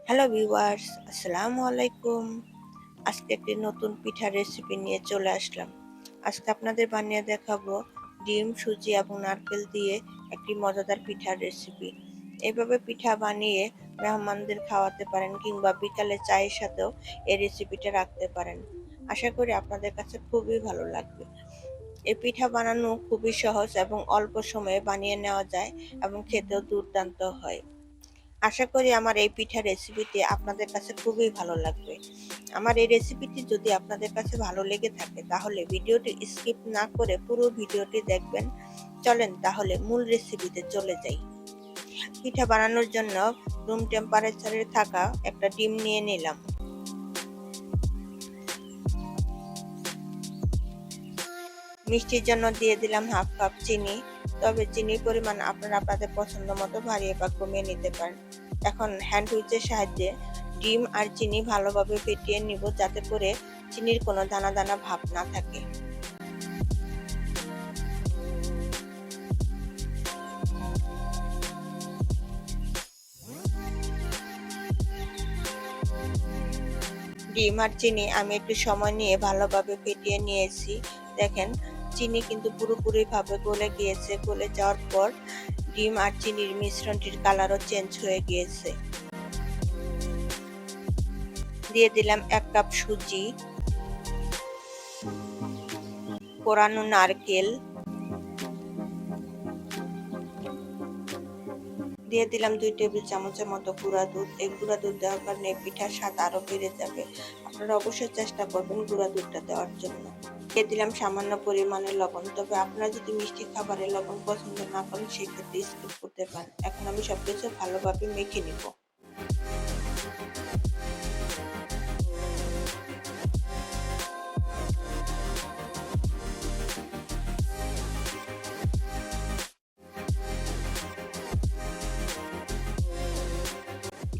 Hello viewers, আসসালামু আলাইকুম। আজকে একটি নতুন পিঠার রেসিপি নিয়ে চলে আসলাম। আজকে আপনাদের বানিয়ে দেখাবো ডিম, সুজি এবং নারকেল দিয়ে একটি মজাদার পিঠার রেসিপি। এইভাবে পিঠা বানিয়ে মেহমানদের খাওয়াতে পারেন কিংবা বিকালে চায়ের সাথেও এই রেসিপিটা রাখতে পারেন। আশা করি আপনাদের কাছে খুবই ভালো লাগবে। এই পিঠা বানানো খুবই সহজ এবং অল্প সময়ে বানিয়ে নেওয়া যায় এবং খেতেও দুর্দান্ত হয়। আশা করি আমার এই পিঠার রেসিপিটি আপনাদের কাছে খুবই ভালো লাগবে। আমার এই রেসিপিটি যদি আপনাদের কাছে ভালো লেগে থাকে তাহলে ভিডিওটি স্কিপ না করে পুরো ভিডিওটি দেখবেন। চলেন তাহলে মূল রেসিপিতে চলে যাই। পিঠা বানানোর জন্য রুম টেম্পারেচারে থাকা একটা ডিম নিয়ে নিলাম। মিষ্টির জন্য দিয়ে দিলাম হাফ কাপ চিনি, তবে চিনির পরিমাণ আপনারা আপনাদের পছন্দ মতো বাড়িয়ে বা কমিয়ে নিতে পারেন। এখন হ্যান্ড হুইচের সাহায্যে ডিম আর চিনি ভালোভাবে ফেটিয়ে নিব, যাতে করে চিনির কোনো দানা দানা ভাব না থাকে। ডিম আর চিনি আমি একটু সময় নিয়ে ভালোভাবে ফেটিয়ে নিয়েছি। দেখেন, চিনি কিন্তু পুরোপুরি ভাবে গলে গিয়েছে। গলে যাওয়ার পর ডিম আর চিনির মিশ্রণটির কালারও চেঞ্জ হয়ে গিয়েছে। দিয়ে দিলাম 1 কাপ সুজি, কোরানো নারকেল, দিয়ে দিলাম 2 টেবিল চামচের মতো গুঁড়া দুধ। এই গুঁড়া দুধ দেওয়ার কারণে পিঠার স্বাদ আরো বেড়ে যাবে। আপনারা অবশ্যই চেষ্টা করবেন গুঁড়া দুধটা দেওয়ার জন্য। দিয়ে দিলাম সামান্য পরিমাণে লবণ, তবে আপনারা যদি মিষ্টি খাবারে লবণ পছন্দ না করেন সেক্ষেত্রে স্কিপ করতে পারেন। এখন আমি সবকিছু ভালোভাবে মেখে নিব।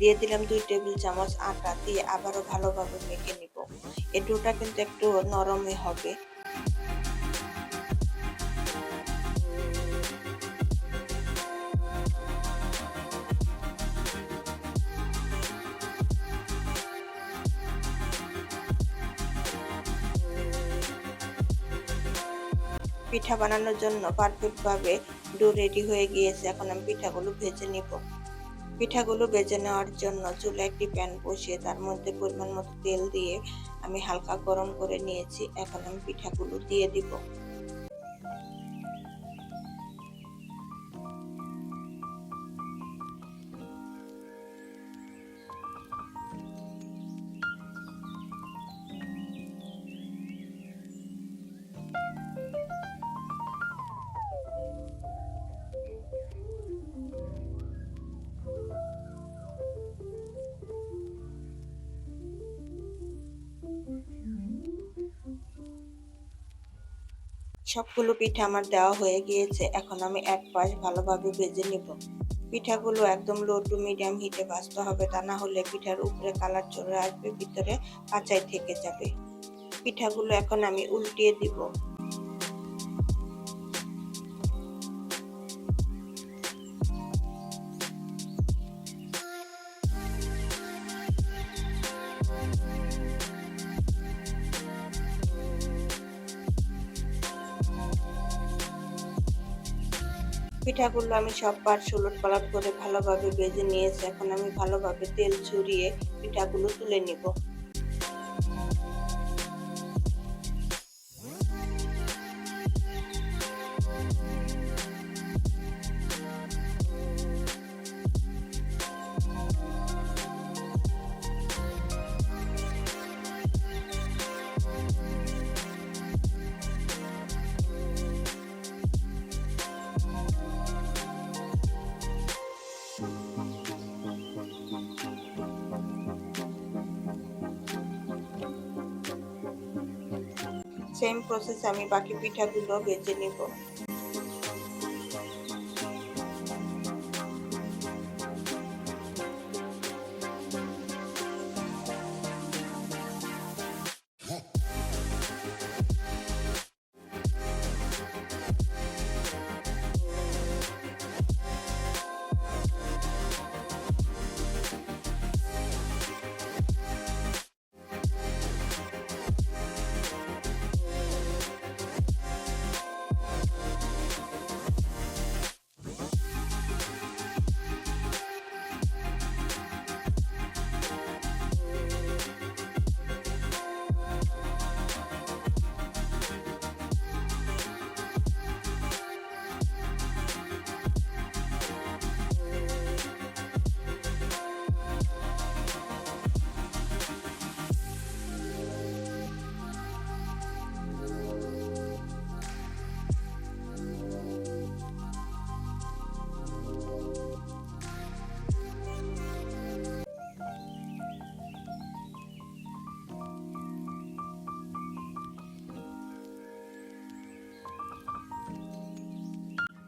দিয়ে দিলাম 2 টেবিল চামচ আটা, দিয়ে আবারও ভালোভাবে মেখে নিব। এই ডোটা কিন্তু একটু নরমই হবে। পিঠা বানানোর জন্য পারফেক্ট ভাবে ডো রেডি হয়ে গিয়েছে। এখন আমি পিঠাগুলো ভেজে নিব। পিঠাগুলো ভেজে নেওয়ার জন্য চুলায় একটি প্যান বসিয়ে তার মধ্যে পরিমাণ মতো তেল দিয়ে আমি হালকা গরম করে নিয়েছি। এখন আমি পিঠাগুলো দিয়ে দিব। সবগুলো পিঠা আমার দেওয়া হয়ে গিয়েছে। এখন আমি এক পাশ ভালোভাবে ভেজে নিব। পিঠাগুলো একদম লো টু মিডিয়াম হিটে ভাজতে হবে, তা না হলে পিঠার উপরে কালার চলে আসবে, ভিতরে কাঁচাই থেকে যাবে। পিঠাগুলো এখন আমি উল্টিয়ে দিব। পিঠাগুলো আমি সব পার্ট উলট পালট করে ভালোভাবে ভেজে নিয়েছি। এখন আমি ভালোভাবে তেল ছড়িয়ে পিঠাগুলো তুলে নিব। সেম প্রসেস আমি বাকি পিঠাগুলো ভেজে নিব।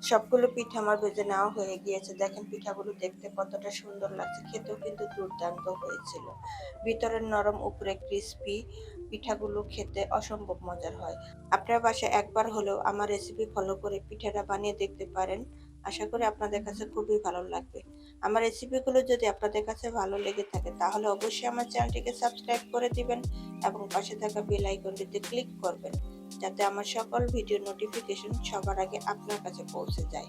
সবগুলো পিঠা আমার ভেজে নেওয়া হয়ে গিয়েছে। দেখেন পিঠাগুলো দেখতে কতটা সুন্দর লাগছে, খেতেও কিন্তু দুর্দান্ত হয়েছিল। ভিতরের নরম, উপরে ক্রিস্পি, পিঠাগুলো খেতে অসম্ভব মজার হয়। আপনার বাসায় একবার হলেও আমার রেসিপি ফলো করে পিঠাটা বানিয়ে দেখতে পারেন। আশা করি আপনাদের কাছে খুবই ভালো লাগবে। আমার রেসিপিগুলো যদি আপনাদের কাছে ভালো লেগে থাকে তাহলে অবশ্যই আমার চ্যানেলটিকে সাবস্ক্রাইব করে দিবেন এবং পাশে থাকা বেল আইকনটিতে ক্লিক করবেন, যাতে আমার সকল ভিডিও নোটিফিকেশন সবার আগে আপনার কাছে পৌঁছে যায়।